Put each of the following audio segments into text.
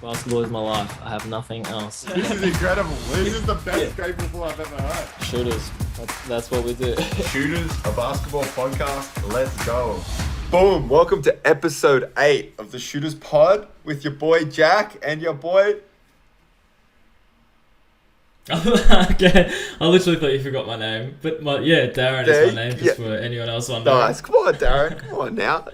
Basketball is my life. I have nothing else. This is incredible. This is the best capable I've ever heard. Shooters. That's what we do. Shooters, a basketball podcast. Let's go. Boom! Welcome to episode 8 of the Shooters Pod with your boy Jack and your boy. Okay, I literally thought you forgot my name, but Darren is my name. Just for anyone else wondering. Nice, come on, Darren. Come on now.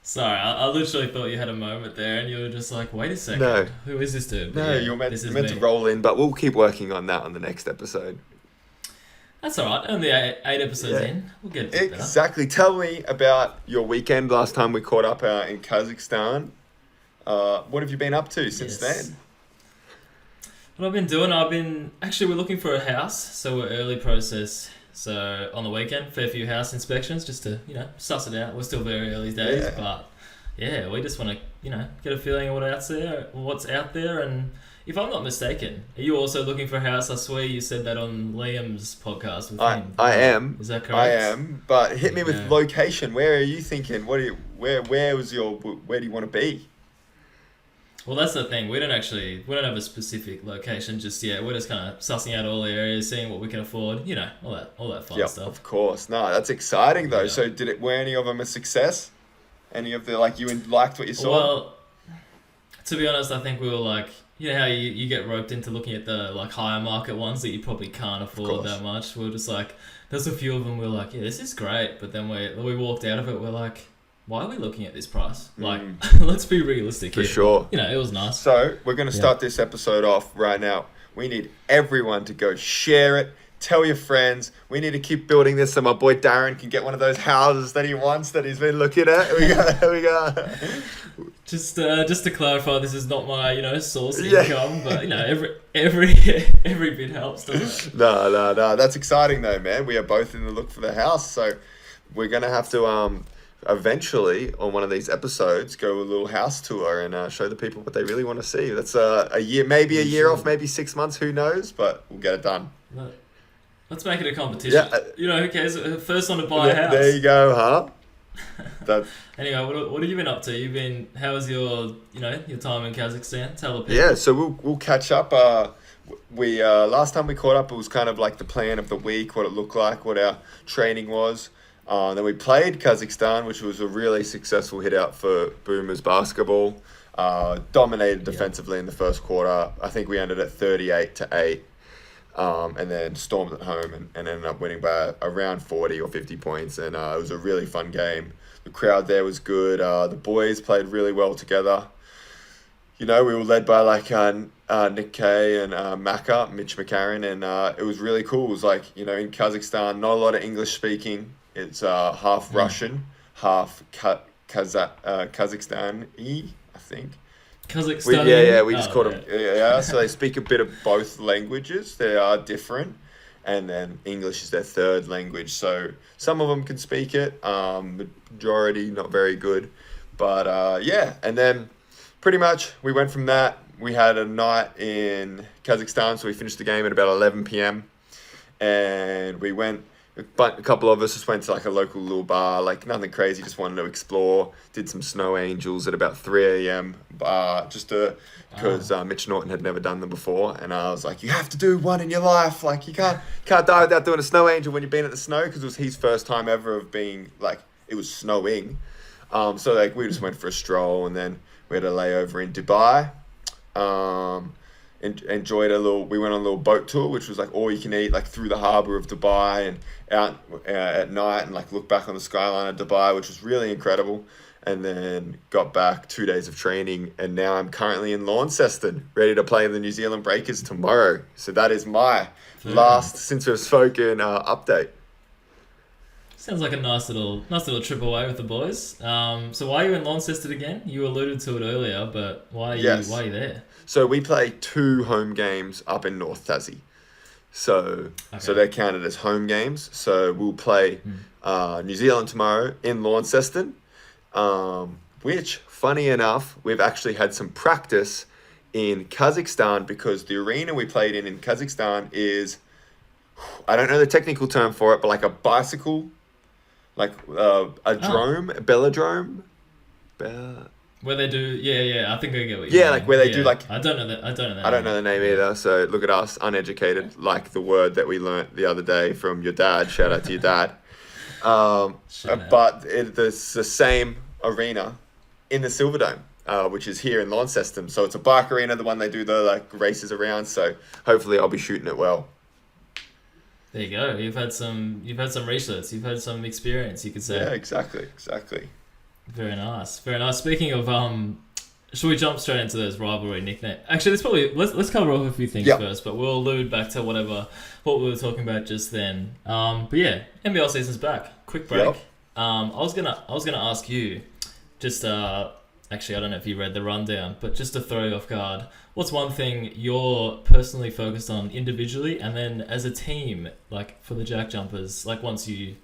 Sorry, I literally thought you had a moment there, and you were just like, "Wait a second, No. Who is this dude?" No, you're meant to roll in, but we'll keep working on that on the next episode. That's all right. Only eight episodes in, we'll get it Exactly. Tell me about your weekend. Last time we caught up in Kazakhstan. What have you been up to since then? What I've been doing, we're looking for a house, so we're early process. So on the weekend, fair few house inspections just to, suss it out. We're still very early days, but we just want to, get a feeling of what's out there. And if I'm not mistaken, are you also looking for a house? I swear you said that on Liam's podcast with him. I am. Is that correct? I am, but hit me with location. Where are you thinking? Where do you want to be? Well, that's the thing. We don't have a specific location just yet. We're just kind of sussing out all the areas, seeing what we can afford. All that fun stuff. Of course. No, that's exciting though. Yeah. So, were any of them a success? Any of the you liked what you saw? Well, to be honest, I think we were like, how you get roped into looking at the higher market ones that you probably can't afford that much. We were just like, there's a few of them. We're like, this is great, but then we walked out of it. We're like, why are we looking at this price? Let's be realistic here. For sure. It was nice. So, we're going to start this episode off right now. We need everyone to go share it. Tell your friends. We need to keep building this so my boy Darren can get one of those houses that he wants, that he's been looking at. We go. Just to clarify, this is not my, source of income, but, every bit helps, doesn't it? No. That's exciting though, man. We are both in the look for the house. So, we're going to have to... eventually on one of these episodes go a little house tour and show the people what they really want to see. That's a year off, maybe 6 months, who knows, but we'll get it done. Let's make it a competition. Who cares? First one to buy a house. There you go, huh? Anyway, what have you been up to? How was your time in Kazakhstan? Tell the people. Yeah, so we'll catch up. We last time we caught up, it was kind of like the plan of the week, what it looked like, what our training was. Then we played Kazakhstan, which was a really successful hit out for Boomers basketball. Dominated defensively in the first quarter. I think we ended at 38-8, and then stormed at home and ended up winning by around 40 or 50 points. And it was a really fun game. The crowd there was good. The boys played really well together. We were led by Nick Kay and Mitch McCarron, and it was really cool. It was in Kazakhstan, not a lot of English speaking. It's half Russian, half Kazakhstani, I think. Kazakhstani? We just called them. Yeah, so they speak a bit of both languages. They are different. And then English is their third language. So some of them can speak it. Majority, not very good. But and then pretty much we went from that. We had a night in Kazakhstan, so we finished the game at about 11 p.m. And we went... But a couple of us just went to a local little bar, nothing crazy, just wanted to explore. Did some snow angels at about 3 a.m. Just because Mitch Norton had never done them before, and I was like, you have to do one in your life. You can't die without doing a snow angel when you've been at the snow, because it was his first time ever of being it was snowing. So we just went for a stroll, and then we had a layover in Dubai. Enjoyed we went on a little boat tour, which was all you can eat, through the harbour of Dubai and out at night, and look back on the skyline of Dubai, which was really incredible. And then got back 2 days of training, and now I'm currently in Launceston, ready to play the New Zealand Breakers tomorrow. So that is my last, since we've spoken, update. Sounds like a nice little trip away with the boys. So why are you in Launceston again? You alluded to it earlier, but why are you there? So we play 2 home games up in North Tassie. So they're counted as home games. So we'll play New Zealand tomorrow in Launceston, which, funny enough, we've actually had some practice in Kazakhstan, because the arena we played in Kazakhstan is, I don't know the technical term for it, but a bicycle, a drome, velodrome. Where they do, yeah. I think I get what you mean. Yeah, like where they do like. I don't know that. I don't know the name either. So look at us, uneducated, like the word that we learnt the other day from your dad. Shout out to your dad. But it's the same arena in the Silverdome, which is here in Launceston. So it's a bike arena, the one they do the like races around. So hopefully I'll be shooting it well. There you go. You've had some research. You've had some experience, you could say. Yeah, exactly. Very nice. Speaking of, should we jump straight into those rivalry nicknames? Actually, let's cover off a few things first, but we'll allude back to what we were talking about just then. But yeah, NBL season's back. Quick break. Yep. I was gonna ask you, just actually I don't know if you read the rundown, but just to throw you off guard, what's one thing you're personally focused on individually, and then as a team, like for the Jack Jumpers, like once you,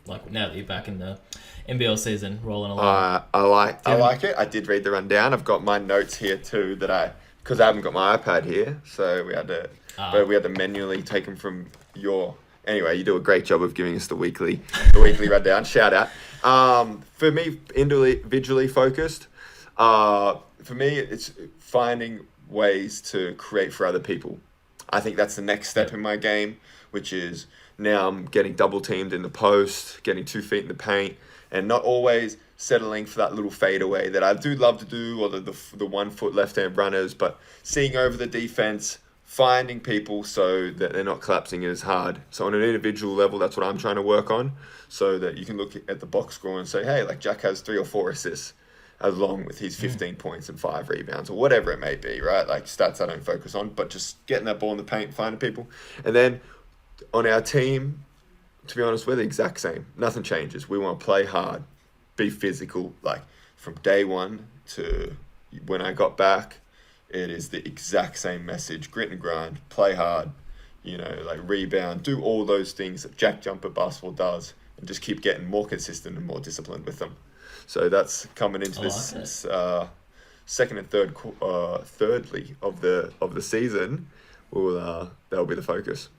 like now that you're back in the NBL season rolling along? I like it. I did read the rundown. I've got my notes here too because I haven't got my iPad here, so we had to manually take them from your. Anyway, you do a great job of giving us the weekly rundown. Shout out. For me, individually focused. For me, it's finding ways to create for other people. I think that's the next step in my game, which is now I'm getting double teamed in the post, getting 2 feet in the paint, and not always settling for that little fadeaway that I do love to do, or the 1 foot left hand runners, but seeing over the defense, finding people so that they're not collapsing as hard. So on an individual level, that's what I'm trying to work on, so that you can look at the box score and say, hey, like Jack has 3 or 4 assists, along with his 15 points and 5 rebounds, or whatever it may be, right? Like stats I don't focus on, but just getting that ball in the paint, finding people. And then on our team, to be honest, we're the exact same. Nothing changes. We want to play hard, be physical. Like from day one to when I got back, it is the exact same message. Grit and grind, play hard, like rebound, do all those things that Jack Jumper basketball does, and just keep getting more consistent and more disciplined with them. So that's coming into this second and thirdly of the season. That'll be the focus.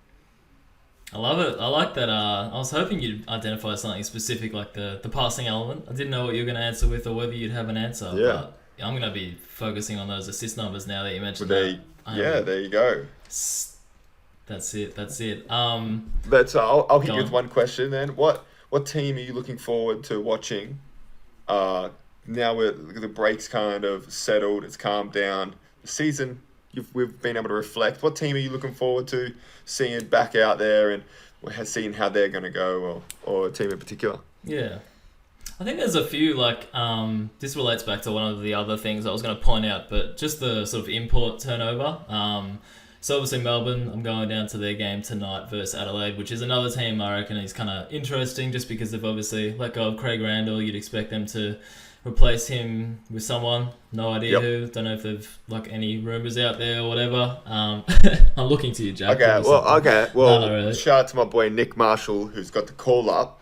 I love it. I like that. I was hoping you'd identify something specific, like the passing element. I didn't know what you were going to answer with, or whether you'd have an answer. Yeah. But I'm going to be focusing on those assist numbers now that you mentioned that. There you go. That's it. I'll hit you with one question then. What team are you looking forward to watching? Now the break's kind of settled, it's calmed down. The season, we've been able to reflect. What team are you looking forward to seeing back out there, and seeing how they're going to go, or a team in particular? Yeah. I think there's a few, this relates back to one of the other things I was going to point out, but just the sort of import turnover. So obviously Melbourne, I'm going down to their game tonight versus Adelaide, which is another team I reckon is kind of interesting, just because they've obviously let go of Craig Randall. You'd expect them to replace him with someone. No idea who. Don't know if they've any rumours out there or whatever. I'm looking to you, Jack. Okay. Well, no, really. Shout out to my boy Nick Marshall, who's got the call up.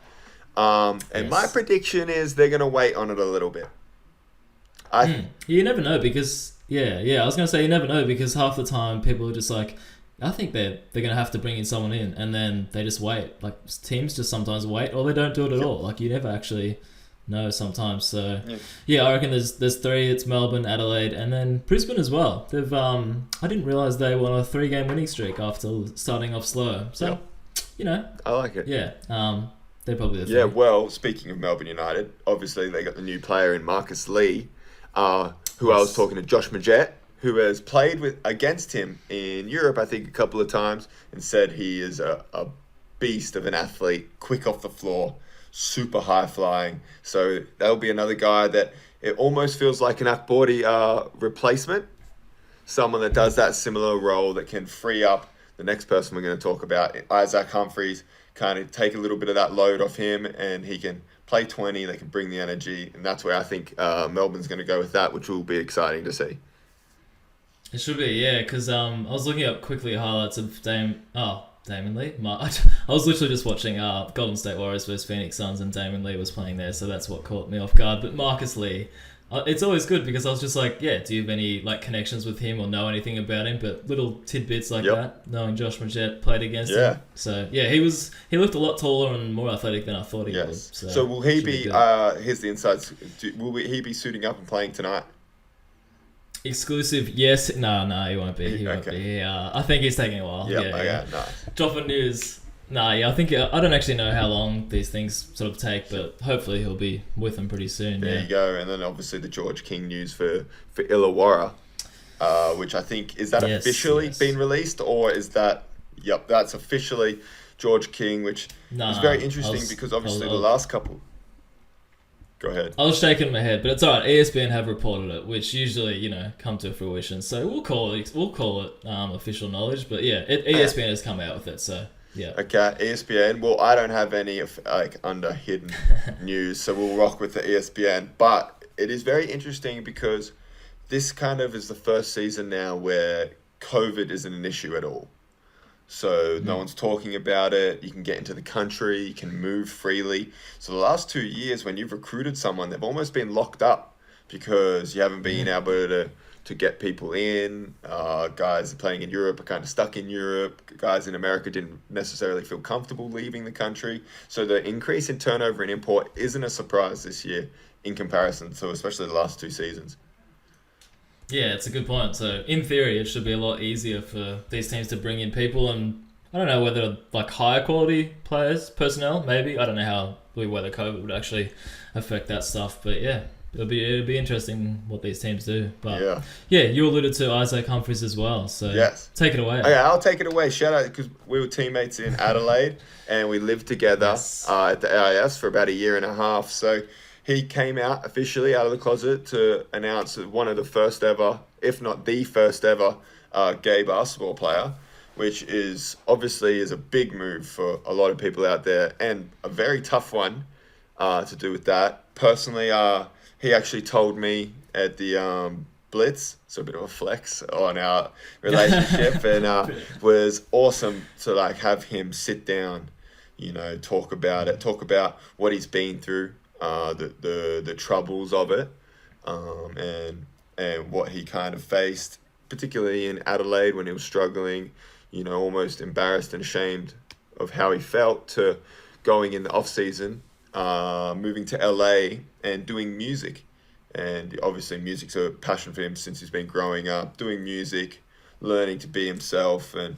And my prediction is they're going to wait on it a little bit. You never know, because I was going to say you never know, because half the time people are just like, I think they're going to have to bring in someone in, and then they just wait. Like teams just sometimes wait, or they don't do it at all. Like you never actually know sometimes. So I reckon there's 3. It's Melbourne, Adelaide, and then Brisbane as well. They've I didn't realise they were on a 3-game winning streak after starting off slow. So I like it. Yeah. They're probably the 3. Yeah, well, speaking of Melbourne United, obviously they got the new player in Marcus Lee, who I was talking to, Josh Majette, who has played against him in Europe, I think, a couple of times, and said he is a beast of an athlete, quick off the floor, super high flying. So that'll be another guy that it almost feels like an Akbordi replacement, someone that does that similar role that can free up the next person we're going to talk about, Isaac Humphries, kind of take a little bit of that load off him, and he can play 20, they can bring the energy, and that's where I think Melbourne's going to go with that, which will be exciting to see. It should be, yeah, because I was looking up quickly highlights of Damon Lee. I was literally just watching Golden State Warriors versus Phoenix Suns, and Damon Lee was playing there, so that's what caught me off guard. But Marcus Lee, It's always good because I was just like, yeah, do you have any like connections with him or know anything about him? But little tidbits like that, knowing Josh Majette played against him. So yeah, he looked a lot taller and more athletic than I thought he would. So will he be? Here's the insights. Will he be suiting up and playing tonight? Exclusive, yes. No, he won't be. He won't be. I think he's taking a while. Nice. Dropping news. I think I don't actually know how long these things sort of take, but hopefully he'll be with them pretty soon. There you go. And then obviously the George King news for Illawarra, which I think is that officially been released, or is that that's officially George King, which is very interesting because obviously the last couple. Go ahead. I was shaking my head, but it's alright. ESPN have reported it, which usually come to fruition. So we'll call it official knowledge. But yeah, ESPN has come out with it. So. Yeah. Okay, ESPN. Well, I don't have any under hidden news, so we'll rock with the ESPN. But it is very interesting because this kind of is the first season now where COVID isn't an issue at all. So no one's talking about it. You can get into the country. You can move freely. So the last 2 years, when you've recruited someone, they've almost been locked up because you haven't been able to get people in. Guys playing in Europe are kind of stuck in Europe. Guys in America didn't necessarily feel comfortable leaving the country. So the increase in turnover and import isn't a surprise this year in comparison to especially the last 2 seasons. Yeah, it's a good point. So in theory, it should be a lot easier for these teams to bring in people, and I don't know whether like higher quality players, personnel, maybe. I don't know whether COVID would actually affect that stuff, but yeah. It'll be interesting what these teams do. But yeah, you alluded to Isaac Humphries as well. So take it away. Okay, I'll take it away. Shout out because we were teammates in Adelaide and we lived together at the AIS for about 1.5 years. So he came out officially out of the closet to announce one of the first ever, if not the first ever, gay basketball player, which is obviously a big move for a lot of people out there and a very tough one to do with that. Personally, he actually told me at the Blitz, so a bit of a flex on our relationship, and was awesome to have him sit down, talk about it, talk about what he's been through, the troubles of it, and what he kind of faced, particularly in Adelaide when he was struggling, almost embarrassed and ashamed of how he felt, to going in the off season. Moving to LA and doing music, and obviously music's a passion for him since he's been growing up, doing music, learning to be himself and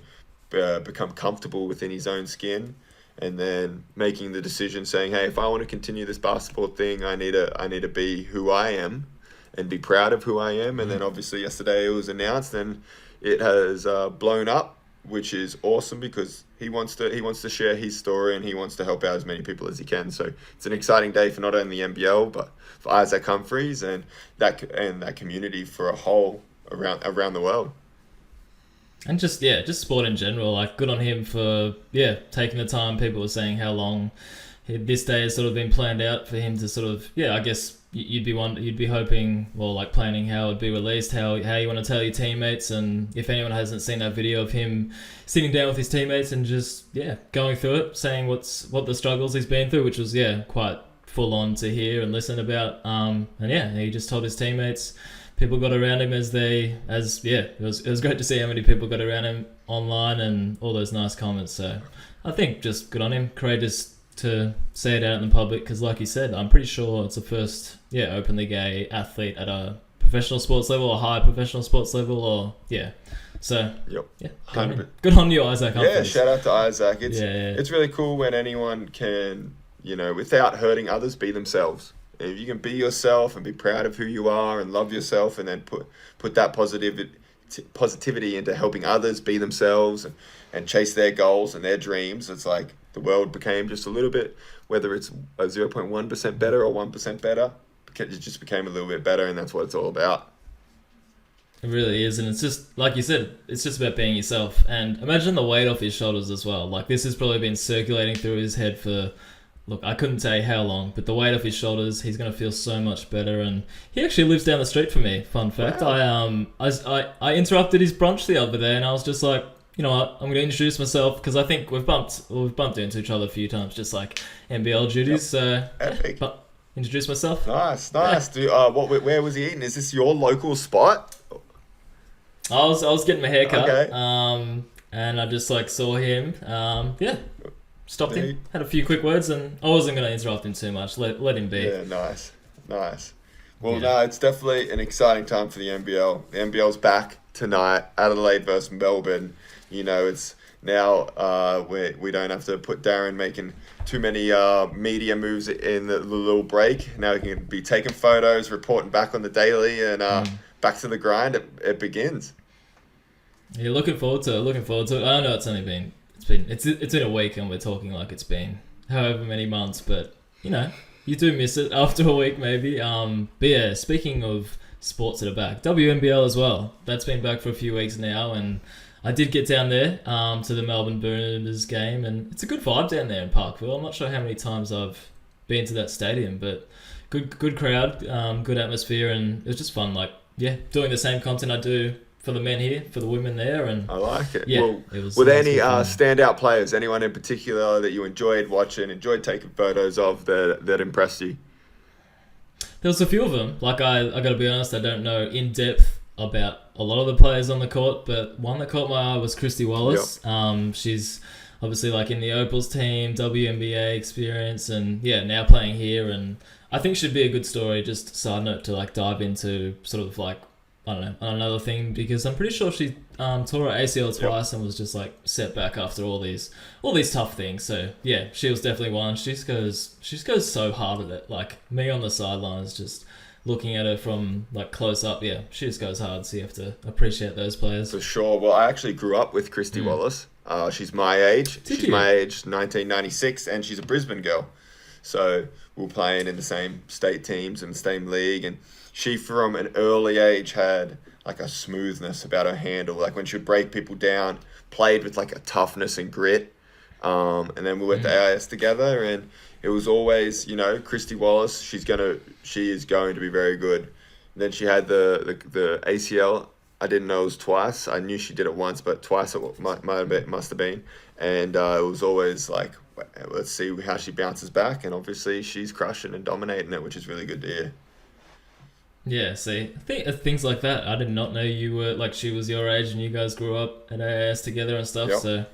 become comfortable within his own skin, and then making the decision saying, hey, if I want to continue this basketball thing, I need to be who I am and be proud of who I am. And then obviously yesterday it was announced and it has blown up, which is awesome because he wants to share his story and he wants to help out as many people as he can. So it's an exciting day for not only the NBL but for Isaac Humphries and that community for a whole around the world. And just sport in general. Good on him for taking the time. People were saying how long this day has sort of been planned out for him to sort of I guess. You'd be hoping, planning how it'd be released, how you want to tell your teammates, and if anyone hasn't seen that video of him sitting down with his teammates and just going through it, saying what the struggles he's been through, which was quite full on to hear and listen about. And he just told his teammates, people got around him it was great to see how many people got around him online and all those nice comments. So I think just good on him, courageous to say it out in the public, because like you said, I'm pretty sure it's the first openly gay athlete at a professional sports level or high professional sports level, or so good on you, Isaac. Shout out to Isaac. It's really cool when anyone can without hurting others be themselves. If you can be yourself and be proud of who you are and love yourself, and then put that positivity into helping others be themselves and chase their goals and their dreams, it's like the world became just a little bit, whether it's a 0.1% better or 1% better, it just became a little bit better, and that's what it's all about. It really is, and it's just, like you said, it's just about being yourself. And imagine the weight off his shoulders as well. This has probably been circulating through his head for, I couldn't say how long, but the weight off his shoulders, he's going to feel so much better. And he actually lives down the street from me, fun fact. Wow. I interrupted his brunch the other day, and I was just like, you know what, I'm going to introduce myself, because I think we've bumped into each other a few times, just NBL duties. So, introduce myself. Nice. Yeah. Where was he eating? Is this your local spot? I was getting my hair cut. Okay. And I just like saw him. Stopped him, had a few quick words, and I wasn't going to interrupt him too much. Let him be. Yeah, nice. Well, no, it's definitely an exciting time for the NBL. The NBL's back tonight, Adelaide versus Melbourne. You know, it's now we don't have to put Darren making too many media moves in the little break. Now he can be taking photos, reporting back on the daily, and back to the grind. It begins. Yeah, looking forward to it. I know it's been a week, and we're talking like it's been however many months, but you know, you do miss it after a week maybe. But yeah, speaking of sports that are back, WNBL as well. That's been back for a few weeks now, and I did get down there to the Melbourne Boomers game, and it's a good vibe down there in Parkville. I'm not sure how many times I've been to that stadium, but good crowd, good atmosphere, and it was just fun. Like, yeah, doing the same content I do for the men here, for the women there, and I like it. Yeah, well, it was. Were there any standout players? Anyone in particular that you enjoyed watching, enjoyed taking photos of that impressed you? There was a few of them. Like I got to be honest, I don't know in depth about a lot of the players on the court, but one that caught my eye was Christy Wallace. Yep. She's obviously like in the Opals team, WNBA experience, and yeah, now playing here, and I think should be a good story. Just side note to like dive into sort of like, I don't know, another thing, because I'm pretty sure she tore her ACL twice and was just like set back after all these tough things. So yeah, she was definitely one. She just goes so hard at it. Like me on the sidelines, just looking at her from like close up, yeah, she just goes hard. So you have to appreciate those players for sure. Well, I actually grew up with Christy Wallace. She's my age. She's my age, 1996, and she's a Brisbane girl. So we were playing in the same state teams and the same league, and she from an early age had like a smoothness about her handle. Like when she would break people down, played with like a toughness and grit. And then we went to AIS together, and it was always, you know, Christy Wallace, she is going to be very good. And then she had the ACL. I didn't know it was twice. I knew she did it once, but twice it must have been. And it was always like, let's see how she bounces back. And obviously she's crushing and dominating it, which is really good to hear. Yeah, see, I think things like that. I did not know you were like she was your age and you guys grew up at AIS together and stuff. Yep. So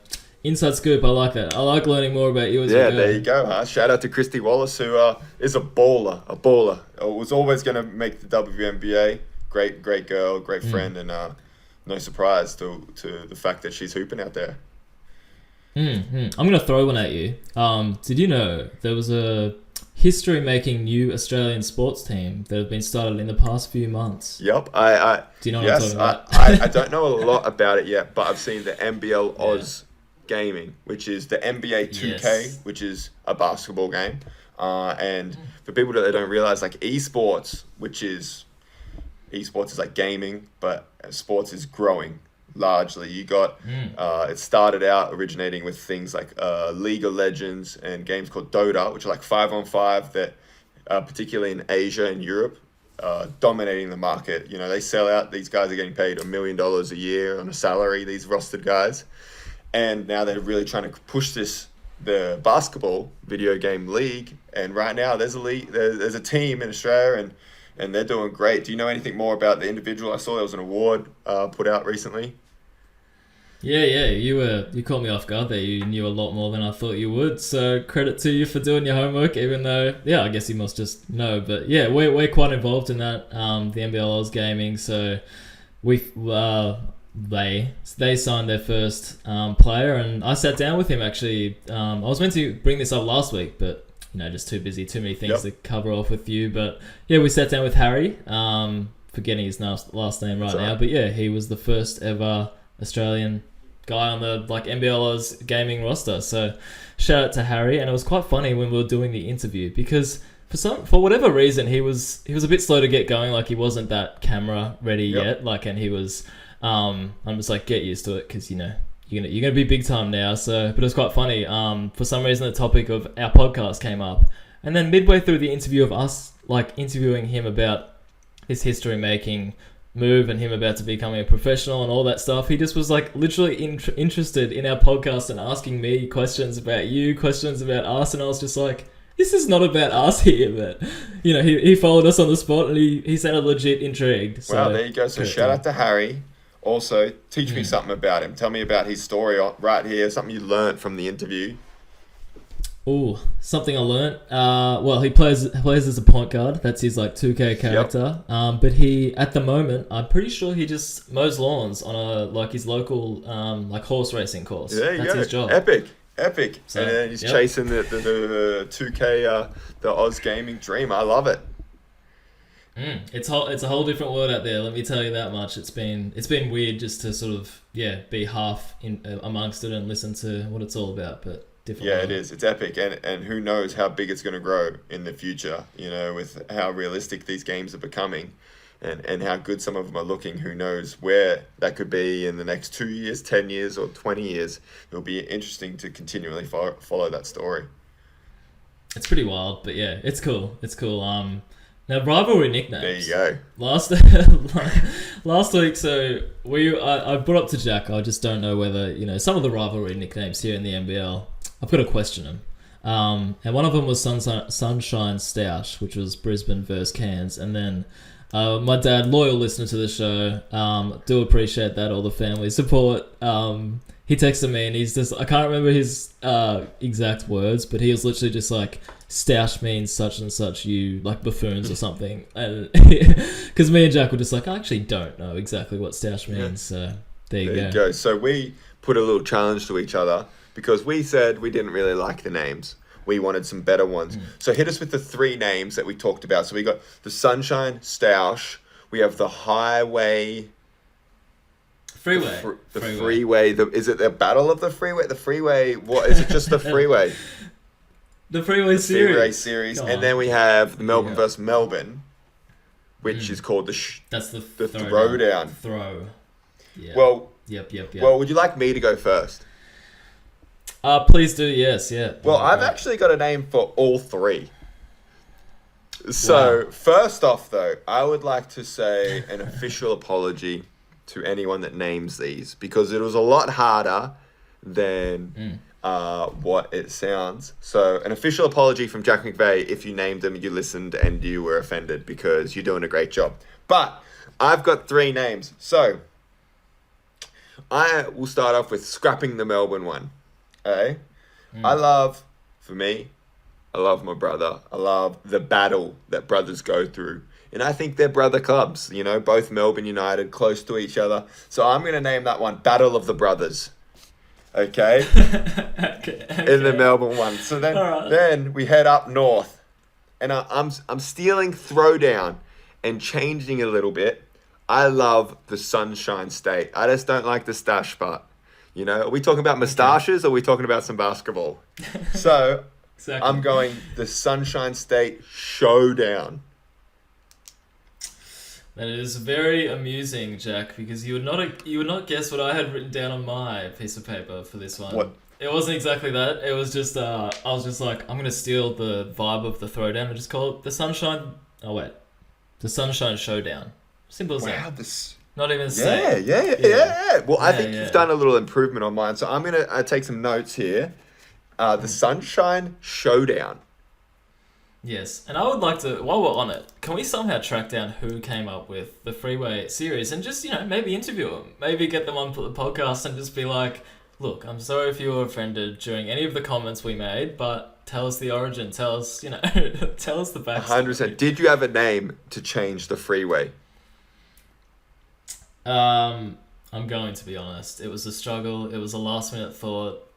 inside scoop, I like that. I like learning more about you as you go. There you go. Huh? Shout out to Christy Wallace, who is a baller. Was always going to make the WNBA. Great girl, great friend, and no surprise to the fact that she's hooping out there. I'm gonna throw one at you. Did you know there was a history-making new Australian sports team that have been started in the past few months? Yep. Do you know what I'm talking about? I don't know a lot about it yet, but I've seen the NBL Oz Gaming, which is the NBA 2K, which is a basketball game. And for people that don't realize, like esports is like gaming, but sports is growing largely. You got it started out originating with things like League of Legends and games called Dota, which are like 5-on-5 that particularly in Asia and Europe dominating the market. You know, they sell out. These guys are getting paid $1 million a year on a salary, these rostered guys, and now they're really trying to push the basketball video game league. And right now there's a league, there's a team in Australia, and they're doing great. Do you know anything more about the individual? I saw there was an award put out recently. Yeah, you caught me off guard there. You knew a lot more than I thought you would. So credit to you for doing your homework, even though, I guess you must just know. But yeah, we're quite involved in that, the NBL Oz Gaming. So they signed their first player, and I sat down with him actually. I was meant to bring this up last week, but just too busy, too many things to cover off with you. But yeah, we sat down with Harry, forgetting his last name right now. But yeah, he was the first ever Australian guy on the NBL Oz Gaming roster. So shout out to Harry. And it was quite funny when we were doing the interview, because for whatever reason he was a bit slow to get going. Like he wasn't that camera ready yet. And he was I'm just like, get used to it, because you're gonna be big time now. So, but it was quite funny. For some reason, the topic of our podcast came up, and then midway through the interview of us, interviewing him about his history making move and him about to becoming a professional and all that stuff, he just was literally interested in our podcast and asking me questions about you, questions about us, and I was just like, this is not about us here, but he followed us on the spot and he sounded legit intrigued. So, well, there you go. So shout out to Harry. Also, teach me something about him. Tell me about his story right here. Something you learnt from the interview. Ooh, something I learnt. Well, he plays as a point guard. That's his 2K character. Yep. But he, at the moment, I'm pretty sure he just mows lawns on his local horse racing course. There you That's go. his job. Epic. So, and then he's chasing the 2K, the Oz Gaming dream. I love it. It's a whole different world out there. Let me tell you that much. It's been weird just to sort of be half in amongst it and listen to what it's all about. But different. Yeah, world. it is. It's epic, and who knows how big it's going to grow in the future. With how realistic these games are becoming, and how good some of them are looking. Who knows where that could be in the next 2 years, 10 years, or 20 years? It'll be interesting to continually follow that story. It's pretty wild, but yeah, it's cool. It's cool. Now, rivalry nicknames. There you go. Last week, so I brought up to Jack. I just don't know whether some of the rivalry nicknames here in the NBL. I've got to question them. And one of them was Sunshine Stoush, which was Brisbane versus Cairns, and then my dad, loyal listener to the show, do appreciate that, all the family support. He texted me and he's just, I can't remember his exact words, but he was literally just like, Stoush means such and such, you like buffoons or something. And because me and Jack were just like, I actually don't know exactly what Stoush means. So there you go. So we put a little challenge to each other because we said we didn't really like the names. We wanted some better ones. So hit us with the 3 names that we talked about. So we got the Sunshine Stoush. We have the Highway... Freeway. The freeway. Is it the Battle of the Freeway? The Freeway... What is it? Just the Freeway? The Freeway series. Freeway series. And then we have the Melbourne versus Melbourne, which is called that's the Throwdown. Throw. Yeah. Well... Yep. Well, would you like me to go first? Please do, yes, yeah. Well, I've actually got a name for all 3. So, First off, though, I would like to say an official apology to anyone that names these, because it was a lot harder than what it sounds. So, an official apology from Jack McVeigh if you named them, you listened, and you were offended, because you're doing a great job. But, I've got 3 names. So, I will start off with scrapping the Melbourne one. I love my brother. I love the battle that brothers go through. And I think they're brother clubs, both Melbourne United, close to each other. So I'm going to name that one Battle of the Brothers. Okay? Okay. In the Melbourne one. So then we head up north. And I'm stealing Throwdown and changing a little bit. I love the Sunshine State. I just don't like the stash part. Are we talking about moustaches or are we talking about some basketball? So, exactly. I'm going the Sunshine State Showdown. That is very amusing, Jack, because you would not guess what I had written down on my piece of paper for this one. What? It wasn't exactly that. It was just I was just like, I'm gonna steal the vibe of the Throwdown and just call it the Sunshine. Oh wait, the Sunshine Showdown. Simple as that. Not even say. Yeah. Well, I think you've done a little improvement on mine. So I'm going to take some notes here. The Sunshine Showdown. Yes. And I would like to, while we're on it, can we somehow track down who came up with the Freeway series and just, maybe interview them? Maybe get them on the podcast and just be like, look, I'm sorry if you were offended during any of the comments we made, but tell us the origin. Tell us, tell us the backstory. 100%. Did you have a name to change the Freeway? I'm going to be honest. It was a struggle. It was a last minute thought.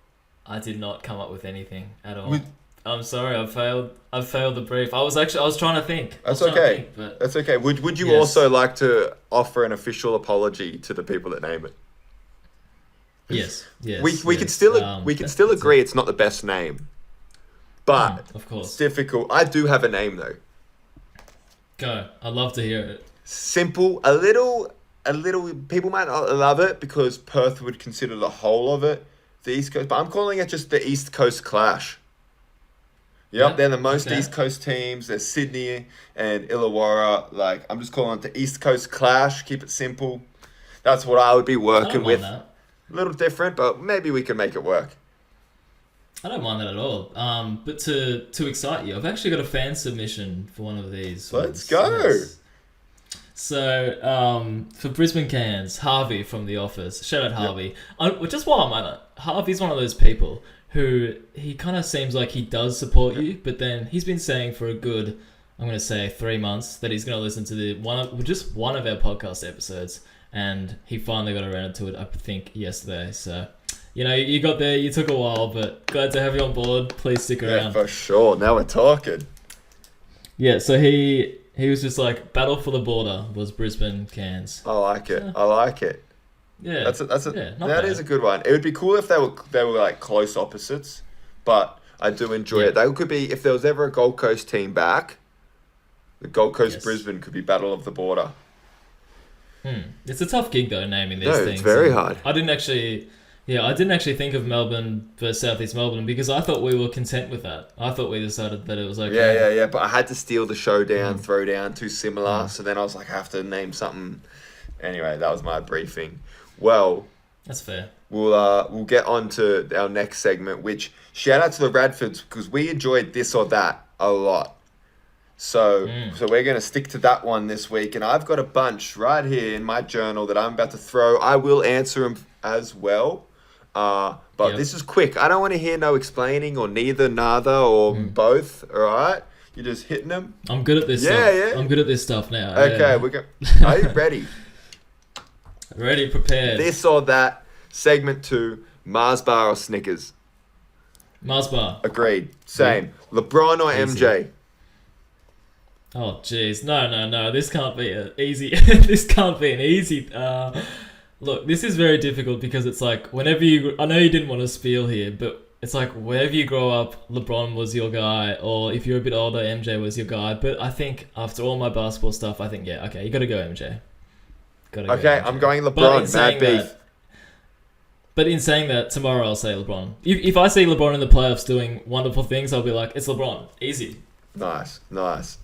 I did not come up with anything at all. I'm sorry. I failed the brief. I was trying to think. That's okay. That's okay. Would you also like to offer an official apology to the people that name it? Yes. We can still agree it's not the best name, but of course it's difficult. I do have a name though. Go. I'd love to hear it. Simple. A little. People might not love it because Perth would consider the whole of it the East Coast, but I'm calling it just the East Coast Clash. Yep, they're the most East Coast teams. There's Sydney and Illawarra. I'm just calling it the East Coast Clash. Keep it simple. That's what I would be working with. That. A little different, but maybe we can make it work. I don't mind that at all. But to excite you, I've actually got a fan submission for one of these. Let's go. Yes. So, for Brisbane Cairns, Harvey from The Office. Shout out Harvey. Just while I'm at it, Harvey's one of those people who he kind of seems like he does support you, but then he's been saying for a good, I'm going to say 3 months, that he's going to listen to just one of our podcast episodes, and he finally got around to it, I think, yesterday. So, you got there, you took a while, but glad to have you on board. Please stick around. Yeah, for sure. Now we're talking. Yeah, so he was just like, battle for the border was Brisbane Cairns. I like it. I like it. Yeah, that is a good one. It would be cool if they were like close opposites, but I do enjoy it. They could be, if there was ever a Gold Coast team back, the Gold Coast Brisbane could be battle of the border. It's a tough gig though, naming these things. It's very hard. I didn't actually think of Melbourne versus Southeast Melbourne because I thought we were content with that. I thought we decided that it was okay. Yeah. But I had to steal the showdown, throwdown, too similar. So then I was like, I have to name something. Anyway, that was my briefing. Well, that's fair. We'll get on to our next segment, which shout out to the Radfords because we enjoyed this or that a lot. So we're going to stick to that one this week. And I've got a bunch right here in my journal that I'm about to throw. I will answer them as well. But this is quick. I don't want to hear no explaining or neither, or both. All right? You're just hitting them. I'm good at this stuff. Yeah. I'm good at this stuff now. Okay, are you ready? Ready, prepared. This or that. Segment 2, Mars bar or Snickers? Mars bar. Agreed. Same. LeBron or Easy. MJ? Oh, jeez. No. This can't be easy. This can't be an easy... Look, this is very difficult because it's like whenever I know you didn't want to spiel here, but it's like wherever you grow up, LeBron was your guy, or if you're a bit older, MJ was your guy. But I think after all my basketball stuff, I think, you got to go MJ. Okay, I'm going LeBron. Mad beef. But in saying that, tomorrow I'll say LeBron. If I see LeBron in the playoffs doing wonderful things, I'll be like, it's LeBron. Easy. Nice.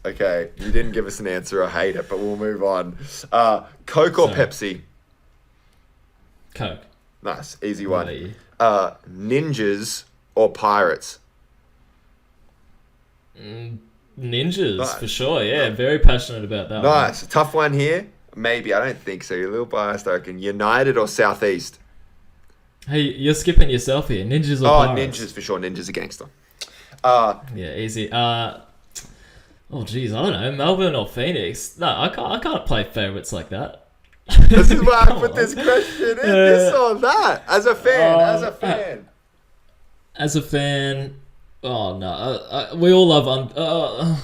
Okay, you didn't give us an answer. I hate it, but we'll move on. Coke or Pepsi? Coke. Nice. Easy one. Ninjas or pirates? Ninjas, for sure. Yeah, very passionate about that. Nice. One. Tough one here. Maybe. I don't think so. You're a little biased, I reckon. United or Southeast? Hey, you're skipping yourself here. Ninjas or pirates? Ninjas for sure. Ninjas a gangster. Yeah, easy. Oh, geez, I don't know. Melbourne or Phoenix? No, I can't play favourites like that. This is why I put this question in. This or that. As a fan. As a fan. Oh, no. We all love...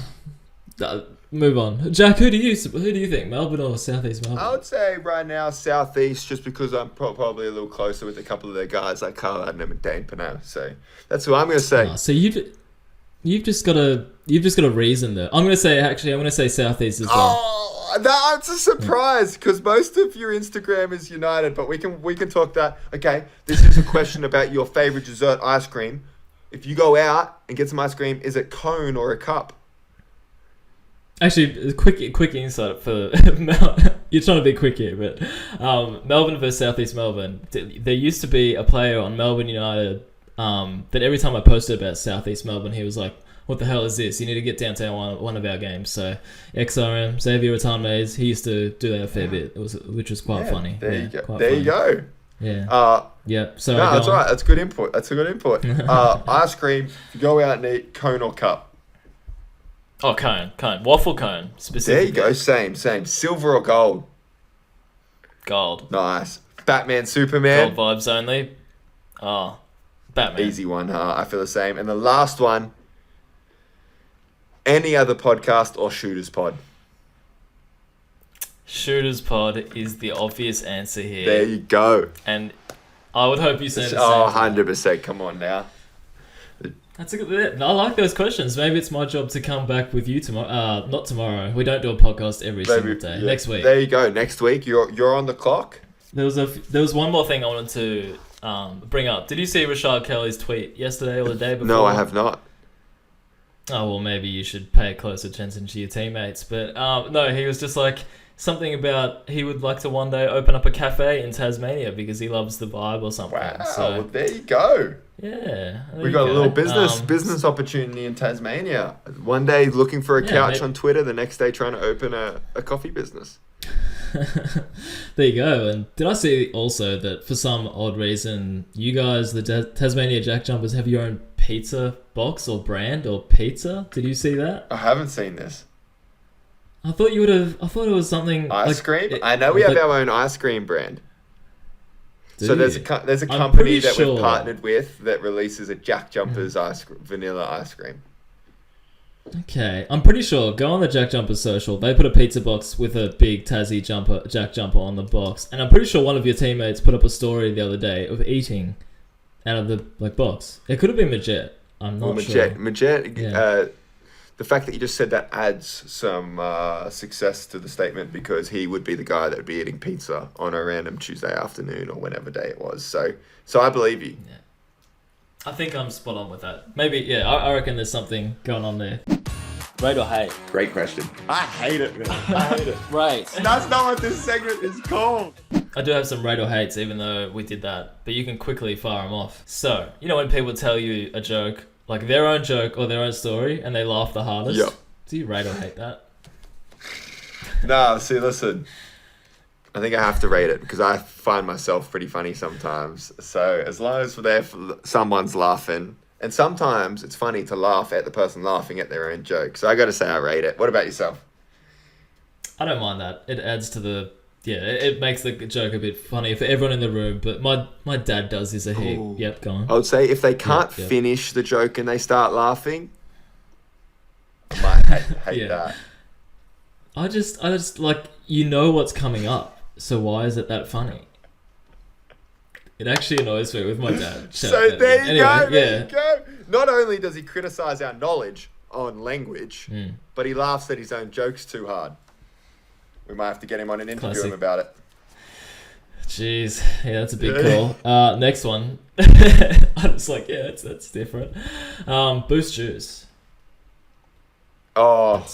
move on. Jack, who do you think? Melbourne or Southeast Melbourne? I would say right now Southeast, just because I'm probably a little closer with a couple of their guys like Carl Adnam and Dane Pinot. So that's who I'm going to say. So you've just got a reason there. I'm going to say Southeast as well. Oh, that's a surprise because most of your Instagram is United, but we can talk that. Okay, this is a question about your favorite dessert ice cream. If you go out and get some ice cream, is it cone or a cup? Actually, quick insight for you're trying to be quick here, but Melbourne versus Southeast Melbourne. There used to be a player on Melbourne United that every time I posted about Southeast Melbourne, he was like, "What the hell is this? You need to get down to one of our games." So XRM Xavier Ratan-Mays, he used to do that a fair bit, which was quite funny. There you go. Yeah. Yeah. So no, that's right. That's good input. Ice cream. If you go out and eat, cone or cup. Oh, cone. Waffle cone, specifically. There you go. Same. Silver or gold? Gold. Nice. Batman, Superman? Gold vibes only. Oh, Batman. Easy one, I feel the same. And the last one, any other podcast or Shooters Pod? Shooters Pod is the obvious answer here. There you go. And I would hope you say the same. Oh, 100%. Come on now. That's a good. I like those questions. Maybe it's my job to come back with you tomorrow. Not tomorrow. We don't do a podcast every single day. Yeah. Next week. There you go. Next week, you're on the clock. There was one more thing I wanted to bring up. Did you see Rashad Kelly's tweet yesterday or the day before? No, I have not. Oh well, maybe you should pay close attention to your teammates. But no, he was just like, something about he would like to one day open up a cafe in Tasmania because he loves the vibe or something. Wow, So, well, there you go. yeah. We got a little business opportunity in Tasmania. One day looking for a couch on Twitter, the next day trying to open a coffee business. There you go. And did I see also that for some odd reason, you guys, the Tasmania Jack Jumpers, have your own pizza box or brand or pizza? Did you see that? I haven't seen this. I thought you would have. I thought it was something. Ice cream? I know we have our own ice cream brand. So there's a I'm company pretty that sure. we've partnered with that releases a Jack Jumpers vanilla ice cream. Okay, I'm pretty sure. Go on the Jack Jumper social. They put a pizza box with a big Tassie Jack Jumper on the box, and I'm pretty sure one of your teammates put up a story the other day of eating out of the box. It could have been Majet. I'm not sure. Majet, the fact that you just said that adds some success to the statement because he would be the guy that would be eating pizza on a random Tuesday afternoon or whenever day it was. So I believe you. Yeah. I think I'm spot on with that. Maybe, yeah, I reckon there's something going on there. Rate or hate? Great question. I hate it, man. I hate it. Right. That's not what this segment is called. I do have some rate or hates, even though we did that, but you can quickly fire them off. So, you know when people tell you a joke, like their own joke or their own story, and they laugh the hardest? Yep. Do you rate or hate that? No, see, listen. I think I have to rate it because I find myself pretty funny sometimes. So as long as someone's laughing, and sometimes it's funny to laugh at the person laughing at their own joke. So I got to say I rate it. What about yourself? I don't mind that. It adds to the... Yeah, it makes the joke a bit funny for everyone in the room, but my dad does this a heap. Ooh. Yep, go on. I would say if they can't finish the joke and they start laughing, I might hate that. I just like, you know what's coming up, so why is it that funny? It actually annoys me with my dad. So there you go, there you go. Not only does he criticize our knowledge on language, but he laughs at his own jokes too hard. We might have to get him on and interview him about it. Jeez, yeah, that's a big call. Next one. I'm just like, yeah, that's different. Boost juice. Oh,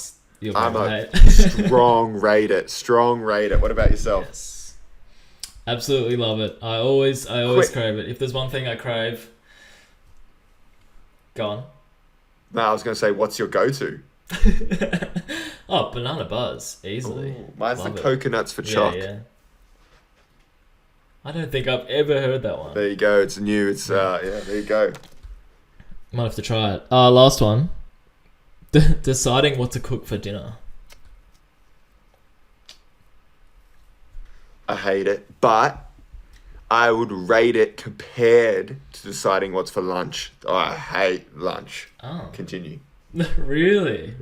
I'm a strong rate it. What about yourself? Yes. Absolutely love it. I always crave it. If there's one thing I crave, go on. No, I was going to say, what's your go-to? Oh, banana buzz, easily. Ooh, mine's the coconuts for chalk. Yeah. I don't think I've ever heard that one. There you go. It's new. It's there you go. Might have to try it. Last one. Deciding what to cook for dinner. I hate it, but I would rate it compared to deciding what's for lunch. Oh, I hate lunch. Oh. Continue. Really?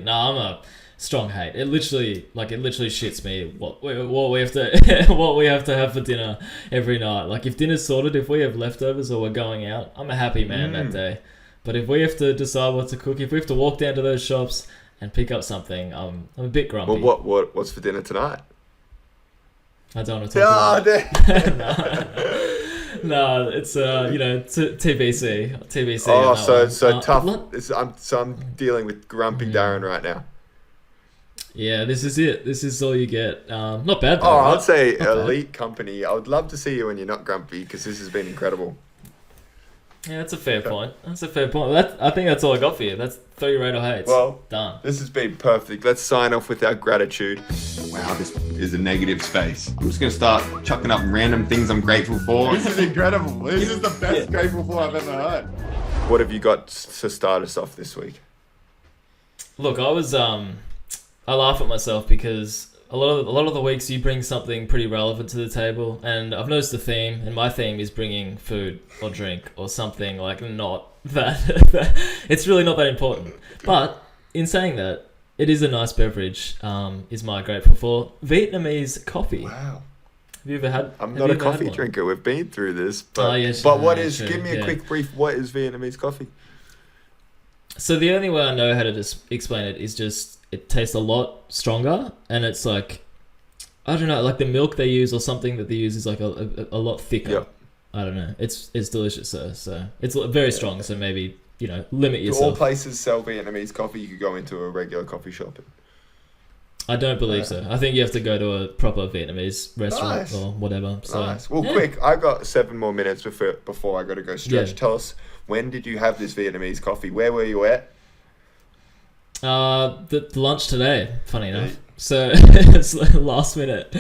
No, I'm a strong hate. It literally shits me what we have to what we have to have for dinner every night. Like if dinner's sorted, if we have leftovers or we're going out, I'm a happy man that day. But if we have to decide what to cook, if we have to walk down to those shops and pick up something, I'm a bit grumpy. Well, what's for dinner tonight? I don't want to talk about it. No, it's TBC. Oh, so tough. I'm dealing with grumpy Darren right now. Yeah, this is it. This is all you get. Not bad though. I'd say elite company. I would love to see you when you're not grumpy because this has been incredible. Yeah, that's a fair point. I think that's all I got for you. That's 3 rate or hates. Well, done. This has been perfect. Let's sign off with our gratitude. Wow, this is a negative space. I'm just going to start chucking up random things I'm grateful for. This is incredible. This is the best grateful for I've ever heard. What have you got to start us off this week? Look, I laugh at myself because a lot of the weeks you bring something pretty relevant to the table, and I've noticed the theme, and my theme is bringing food or drink or something like not that. It's really not that important. But in saying that, it is a nice beverage. Is my grateful for Vietnamese coffee. Wow. Have you ever had? I'm not a coffee drinker. We've been through this, but give me a quick brief. What is Vietnamese coffee? So the only way I know how to just explain it is just it tastes a lot stronger, and it's like, I don't know, like the milk they use or something that they use is like a lot thicker. Yep. I don't know. It's delicious, so it's very strong. So maybe limit yourself. Do all places sell Vietnamese coffee? You could go into a regular coffee shop. I don't believe so. I think you have to go to a proper Vietnamese restaurant Nice. or whatever. So, Nice. Well, quick, I got 7 more minutes before I got to go stretch. Yeah. Tell us, when did you have this Vietnamese coffee? Where were you at? the lunch today, funny enough. So it's last minute.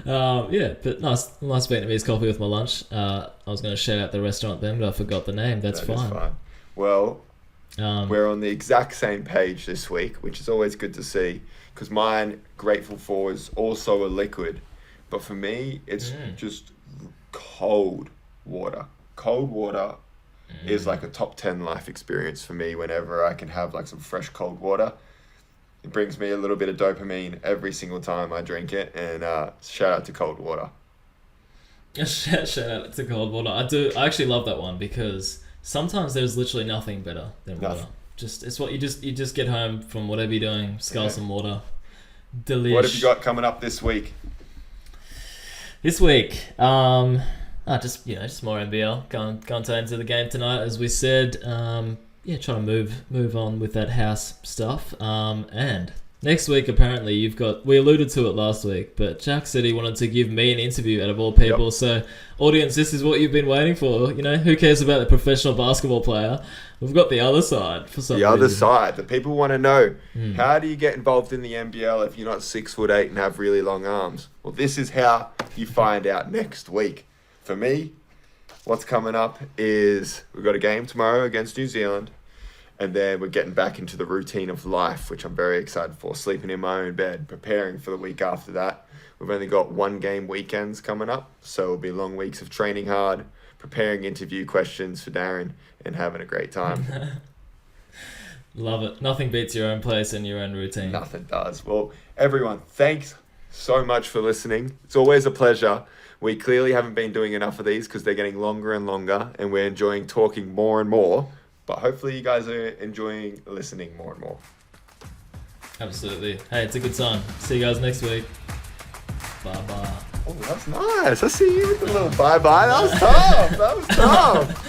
But nice Vietnamese coffee with my lunch. I was going to shout out the restaurant then, but I forgot the name. That's That is fine. Well, we're on the exact same page this week, which is always good to see, because mine, Grateful For, is also a liquid. But for me, it's just cold water. Cold water is like a top 10 life experience for me whenever I can have like some fresh cold water. It brings me a little bit of dopamine every single time I drink it, and shout out to cold water. Shout out to cold water. I actually love that one because sometimes there's literally nothing better than water. It's what you just get home from whatever you're doing, scull some water. Delish. What have you got coming up this week? This week, just more NBL. Going to enter the game tonight, as we said. Trying to move on with that house stuff. And next week, apparently, we alluded to it last week, but Jack said he wanted to give me an interview out of all people. Yep. So, audience, this is what you've been waiting for. You know, who cares about the professional basketball player? We've got the other side for some reason. The other side. The people want to know, how do you get involved in the NBL if you're not 6'8" and have really long arms? Well, this is how you find out next week. For me, what's coming up is we've got a game tomorrow against New Zealand. And then we're getting back into the routine of life, which I'm very excited for. Sleeping in my own bed, preparing for the week after that. We've only got 1-game weekends coming up, so it'll be long weeks of training hard, preparing interview questions for Darren, and having a great time. Love it. Nothing beats your own place and your own routine. Nothing does. Well, everyone, thanks so much for listening. It's always a pleasure. We clearly haven't been doing enough of these because they're getting longer and longer, and we're enjoying talking more and more. But hopefully you guys are enjoying listening more and more. Absolutely. Hey, it's a good time. See you guys next week. Bye-bye. Oh, that's nice. I see you with the little bye-bye. That was tough.